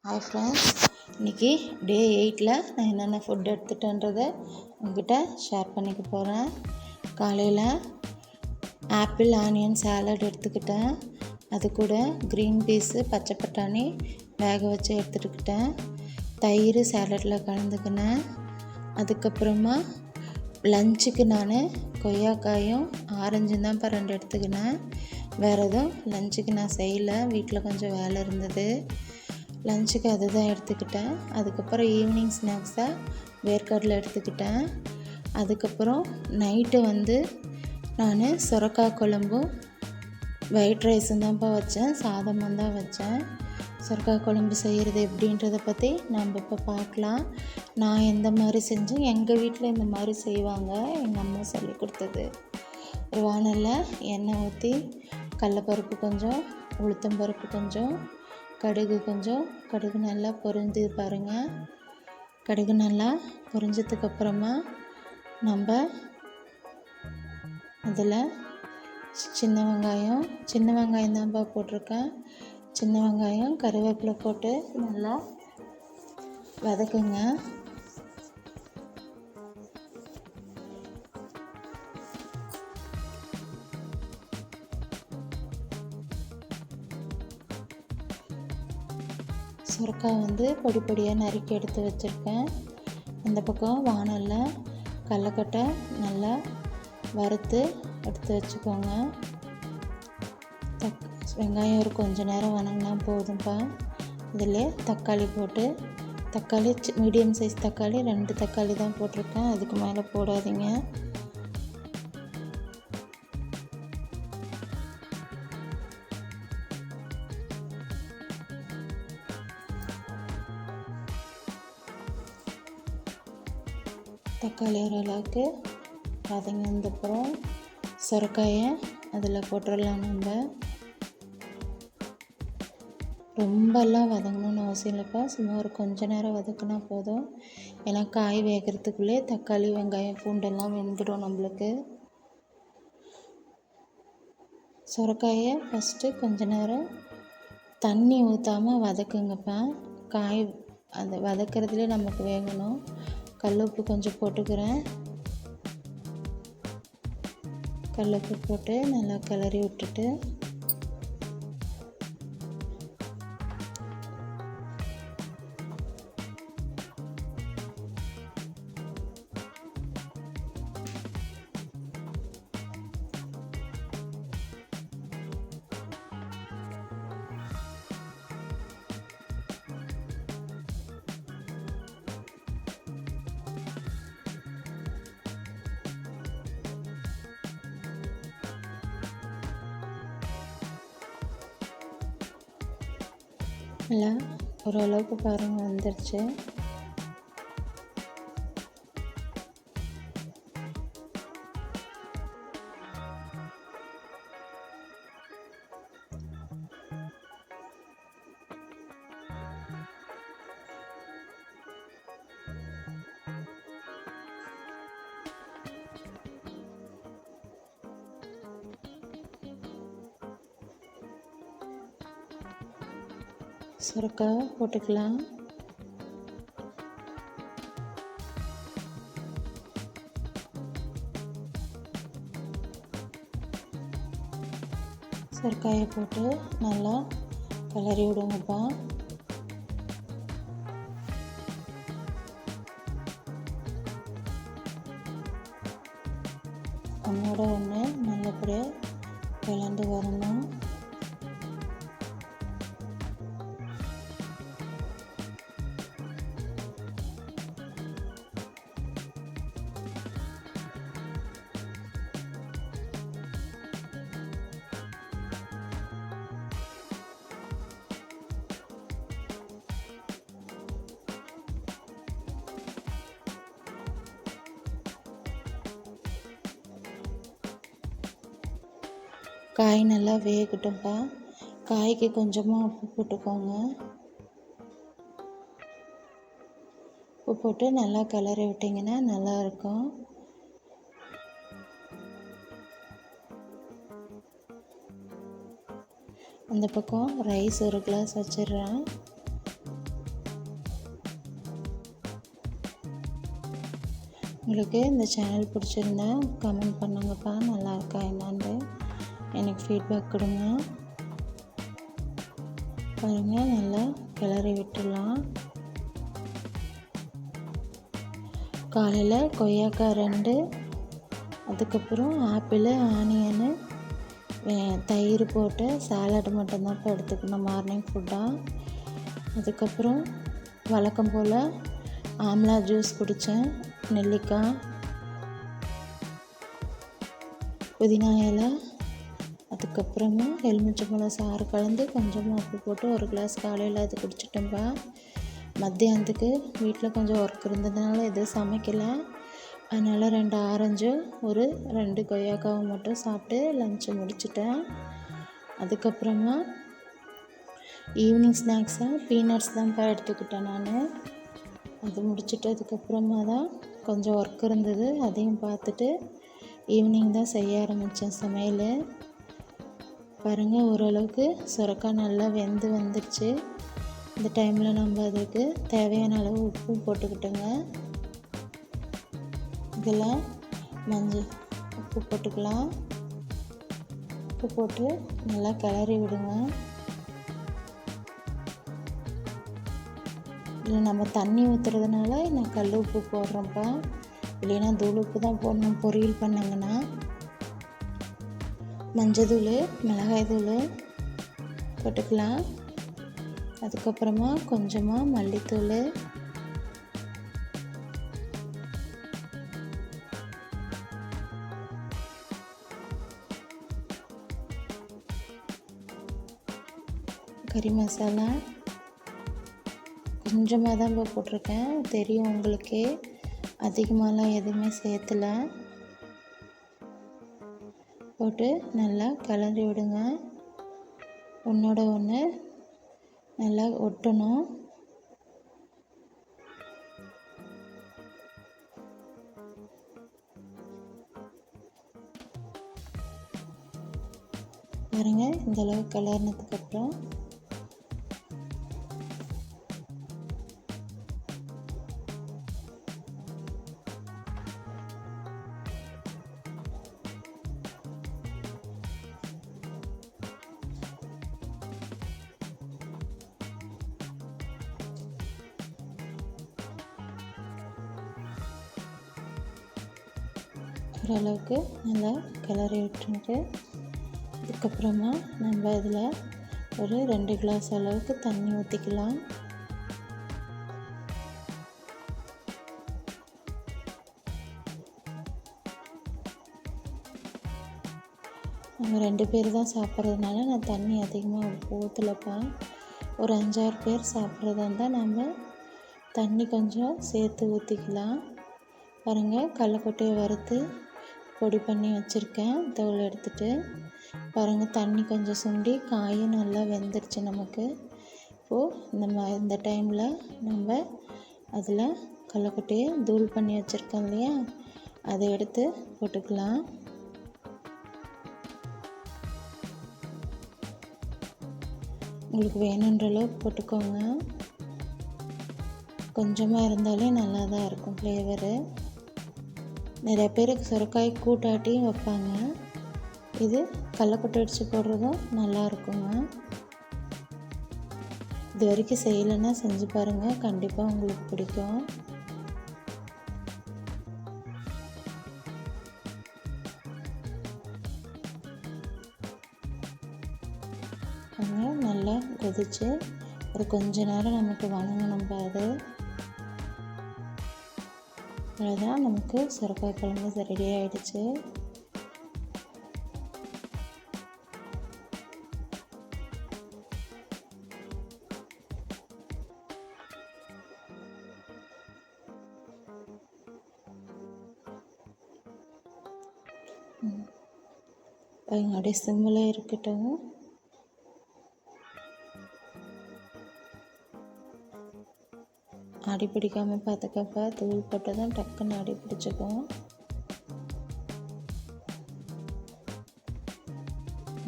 Hi friends, இன்றைக்கி டே 8ல் நான் என்னென்ன ஃபுட் எடுத்துட்டேன்றதை உங்ககிட்ட ஷேர் பண்ணிக்க போகிறேன். காலையில் ஆப்பிள் ஆனியன் சாலட் எடுத்துக்கிட்டேன். அது கூட க்ரீன் பீஸு பச்சை பட்டாணி வேக வச்சு எடுத்துக்கிட்டேன். தயிர் சாலட்டில் கலந்துக்கினேன். அதுக்கப்புறமா லஞ்சுக்கு நான் கொய்யாக்காயும் ஆரஞ்சும் தான் 2 எடுத்துக்கினேன். வேறு எதுவும் லஞ்சுக்கு நான் செய்யலை, வீட்டில் கொஞ்சம் வேலை இருந்தது. லஞ்சுக்கு அது தான் எடுத்துக்கிட்டேன். அதுக்கப்புறம் ஈவினிங் ஸ்நாக்ஸாக வேர்க்கடலை எடுத்துக்கிட்டேன். அதுக்கப்புறம் நைட்டு நான் சுரக்காய் குழம்பும் ஒயிட் ரைஸும் தான்ப்பா வச்சேன், சாதமும் தான் வச்சேன். சுரக்காய் குழம்பு செய்கிறது எப்படின்றத பற்றி நம்ம இப்போ பார்க்கலாம். நான் எந்த மாதிரி செஞ்சேன், எங்கள் வீட்டில் இந்த மாதிரி செய்வாங்க, எங்கள் அம்மா சொல்லி கொடுத்தது. ஒரு வானலில் எண்ணெய் ஊற்றி கடலப்பருப்பு கொஞ்சம், உளுத்தம்பருப்பு கொஞ்சம், கடுகு கொஞ்சம், கடுகு நல்லா பொரிஞ்சு பாருங்கள். கடுகு நல்லா பொரிஞ்சதுக்கப்புறமா நம்ம அதில் சின்ன வெங்காயம் தான்ப்பா போட்டிருக்கேன். சின்ன வெங்காயம் கருவேப்பிலை போட்டு நல்லா வதக்குங்க. சுரக்காய் பொடி பொடியாக நறுக்கி எடுத்து வச்சுருக்கேன். இந்த பக்கம் வானலில் கடலக்கொட்டை நல்லா வறுத்து எடுத்து வச்சுக்கோங்க. வெங்காயம் ஒரு கொஞ்ச நேரம் வணங்கினா போதும்ப்பா. இதில் தக்காளி போட்டு, தக்காளி மீடியம் சைஸ் தக்காளி 2 தக்காளி தான் போட்டிருக்கேன், அதுக்கு மேலே போடாதீங்க. தக்காளி ஓரளவுக்கு வதங்கினதுக்கப்புறம் சுரக்காயை அதில் போட்டுடலாம். நம்ம ரொம்பலாம் வதங்கணும்னு அவசியம் இல்லைப்பா, சும்மா ஒரு கொஞ்ச நேரம் வதக்குனா போதும். ஏன்னா காய் வேகிறதுக்குள்ளே தக்காளி வெங்காயம் பூண்டெல்லாம் வெந்துடும் நம்மளுக்கு. சுரக்காயை ஃபஸ்ட்டு கொஞ்ச நேரம் தண்ணி ஊற்றாமல் வதக்குங்கப்பா. காய் அந்த வதக்கிறதுலே நமக்கு வேகணும். கல்லுப்பு கொஞ்சம் போட்டுக்கிறேன். கல்லுப்பு போட்டு நல்லா கிளறி விட்டுட்டு நல்லா ஓரளவுக்கு பாருங்கள் வந்துருச்சு. சுரக்காய் போட்டுக்கலாம். சுரக்காயை போட்டு நல்லா கிளறி விடுங்கப்பா. ஒன்றோட ஒன்று நல்லபடியாக கலந்து வரணும். காய் நல்லா வேகட்டும்ப்பா. காய்க்கு கொஞ்சமாக உப்பு போட்டுக்கோங்க. உப்பு போட்டு நல்லா கிளறி விட்டிங்கன்னா நல்லாயிருக்கும். அந்த பக்கம் ரைஸ் ஒரு கிளாஸ் வச்சிடுறேன். உங்களுக்கு இந்த சேனல் பிடிச்சிருந்தா கமெண்ட் பண்ணுங்கப்பா, நல்லா இருக்கா என்னான்னு எனக்கு ஃபீட்பேக் கொடுங்க. பாருங்கள், நல்லா கிளறி விட்டுடலாம். காலையில் கொய்யாக்காய் 2, அதுக்கப்புறம் ஆப்பிள், ஆனியனு, தயிர் போட்டு சாலட் மட்டும்தான் இப்போ எடுத்துக்கணும் மார்னிங் ஃபுட்டாக. அதுக்கப்புறம் வழக்கம் போல் ஆம்லா ஜூஸ் குடித்தேன், நெல்லிக்காய், புதினா இலை, அதுக்கப்புறமா எலுமிச்சம்பழம் சாறு கலந்து கொஞ்சமாக உப்பு போட்டு ஒரு கிளாஸ் காலையில் அது குடிச்சிட்டேன்ப்பா. மத்தியானத்துக்கு வீட்டில் கொஞ்சம் ஒர்க் இருந்ததுனால எதுவும் சமைக்கலை, அதனால் 2 ஆரஞ்சு, ஒரு 2 கொய்யாக்காவை மட்டும் சாப்பிட்டு லஞ்சை முடிச்சிட்டேன். அதுக்கப்புறமா ஈவினிங் ஸ்நாக்ஸாக பீனட்ஸ் தான்ப்பா எடுத்துக்கிட்டேன் நான். அது முடிச்சுட்டு அதுக்கப்புறமா தான் கொஞ்சம் ஒர்க் இருந்தது, அதையும் பார்த்துட்டு ஈவினிங் தான் செய்ய ஆரம்பித்தேன் சமையல். பாருங்கள், ஓரளவுக்கு சுரக்காய் நல்லா வெந்து வந்துடுச்சு. இந்த டைமில் நம்ம அதுக்கு தேவையான அளவு உப்பு போட்டுக்கிட்டோங்க. இதில் மஞ்சள் உப்பு போட்டுக்கலாம். உப்பு போட்டு நல்லா கிளறி விடுங்க. இதில் நம்ம தண்ணி ஊற்றுறதுனால நான் கல் உப்பு போடுறேன்ப்பா, இல்லைன்னா தூள் உப்பு தான் போடணும் பொரியல் பண்ணங்கன்னா. மஞ்சள், மிளகாய் தூள் போட்டுக்கலாம். அதுக்கப்புறமா கொஞ்சமாக மல்லித்தூள், கறி மசாலா கொஞ்சமாக தான் போட்டிருக்கேன், தெரியும் உங்களுக்கே, அதிகமாகலாம் எதுவுமே சேர்த்துல. போட்டு நல்லா கலந்து விடுங்க. ஒன்றோட ஒன்று நல்லா ஒட்டணும். பாருங்கள், இந்தளவு கலர்னதுக்கப்புறம் ஓரளவுக்கு நல்லா கிளறி விட்டுட்டு அதுக்கப்புறமா நம்ம இதில் ஒரு 2 கிளாஸ் அளவுக்கு தண்ணி ஊற்றிக்கலாம். நாங்கள் 2 பேர் தான் சாப்பிட்றதுனால நான் தண்ணி அதிகமாக ஊற்றலப்பா. ஒரு 5-6 பேர் சாப்பிட்றதா இருந்தால் நம்ம தண்ணி கொஞ்சம் சேர்த்து ஊற்றிக்கலாம். பாருங்கள், கடலக்கொட்டையை வறுத்து பொடி பண்ணி வச்சுருக்கேன், தோல் எடுத்துகிட்டு. பாருங்கள், தண்ணி கொஞ்சம் சுண்டி காயும் நல்லா வெந்துடுச்சு நமக்கு. இப்போது இந்த டைமில் நம்ம அதில் கடலக்கொட்டையை தூள் பண்ணி வச்சுருக்கோம் இல்லையா, அதை எடுத்து போட்டுக்கலாம். உங்களுக்கு வேணுன்ற அளவுக்கு போட்டுக்கோங்க. கொஞ்சமாக இருந்தாலே நல்லா தான் இருக்கும் ஃப்ளேவரு. நிறைய பேருக்கு சுரைக்காய் கூட்டாட்டியும் வைப்பாங்க, இது கடலக்கொட்டை அடித்து போடுறதும் நல்லா இருக்குங்க. இது வரைக்கும் செய்யலைன்னா செஞ்சு பாருங்கள், கண்டிப்பாக உங்களுக்கு பிடிக்கும். நல்லா கொதிச்சு ஒரு கொஞ்ச நேரம் நமக்கு வணங்கணும். அது அவ்வளோதான், நமக்கு சுரைக்காய் குழம்பு ரெடி ஆகிடுச்சு. அப்படியே சிம்மில் இருக்கட்டும். அடி பிடிக்காமல் பார்த்துக்கப்பா, தூள் போட்டு தான் டக்குன்னு அடி பிடிச்சிக்கும்.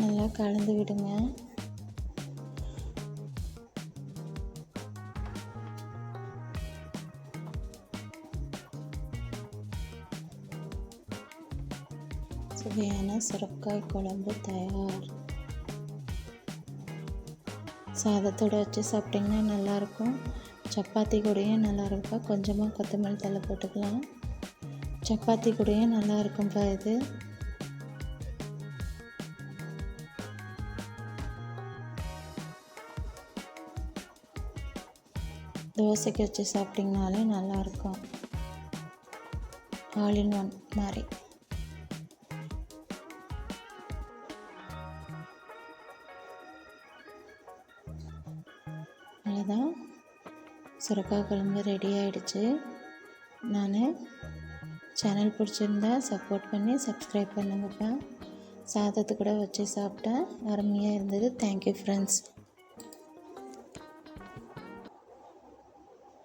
நல்லா கலந்து விடுங்க. சுவையான சுரக்காய் குழம்பு தயார். சாதத்தோடு வச்சு சாப்பிட்டிங்கன்னா நல்லாயிருக்கும். சப்பாத்தி கூடயும் நல்லாயிருக்கும். கொஞ்சமாக கொத்தமல்லி தழை போட்டுக்கலாம். சப்பாத்தி கூடயும் நல்லா இருக்கும்ப்பா இது. தோசைக்கு வச்சு சாப்பிட்டிங்கனாலே நல்லாயிருக்கும். ஆல் இன் ஒன் மாதிரி. அவ்வளோதான், சுரக்காய் குழம்பு ரெடி ஆகிடுச்சு. நான் சேனல் பிடிச்சிருந்தா சப்போர்ட் பண்ணி சப்ஸ்கிரைப் பண்ணுங்கப்பா. சாதத்து கூட வச்சு சாப்பிட்டேன், அருமையாக இருந்தது. Thank you friends.